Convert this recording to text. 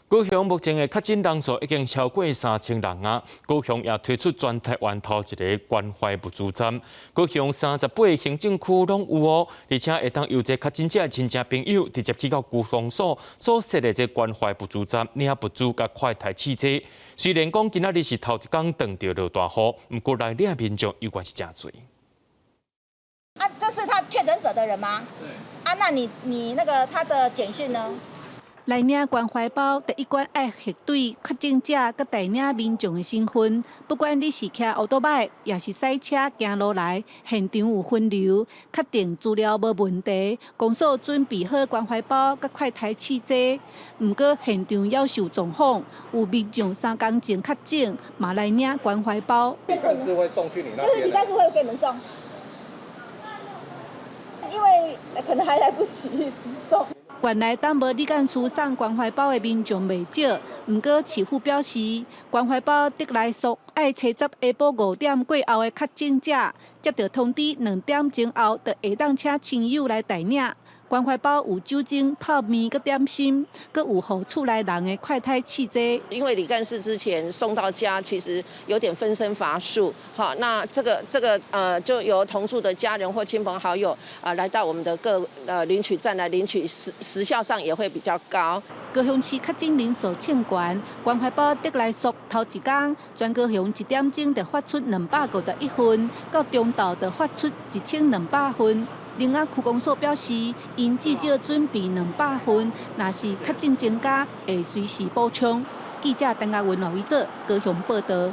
高雄目前的确诊人数已经超过3000人啊！高雄也推出全台湾头一个关怀物资站，高雄38个行政区拢有哦，而且会当由这确诊者的亲戚朋友直接去到区公所所设的这关怀物资站领物资甲快台汽车。虽然讲今仔日是头一天碰到落大雨，不过来领民众有关是真多。啊，这是他确诊者的人吗？对。啊，那你那个他的简讯呢？来领关怀包，第一关要核对确诊者佮带领民众的身份。不管你是骑奥多摆，也是赛车行路来，现场有分流，确定资料无问题，公所准备好关怀包佮快台汽车。不过现场要受状况，有民众3天前确诊，嘛来领关怀包。李干事会送去你那边？就是李干事会给你们送，因为可能还来不及送。原来当无李干事送关怀包的民众袂少，不过市府表示，关怀包得来速爱初10下晡5点过后的确诊者，接到通知2点前后，就会当请亲友来代领。关怀包有酒精、泡面、佮点心，佮有互厝内人的快台汽车。因为李干事之前送到家，其实有点分身乏术。好，那这个就由同住的家人或亲朋好友来到我们的各领取站来领取，时效上也会比较高。高雄市确诊人数欠悬，关怀包得来速头一天，全高雄1点钟就发出251份，到中昼就发出1200份。另外，区公所表示，因至少准备200份，若是确诊增加，会随时补充。记者陈嘉文、罗伟哲高雄报道。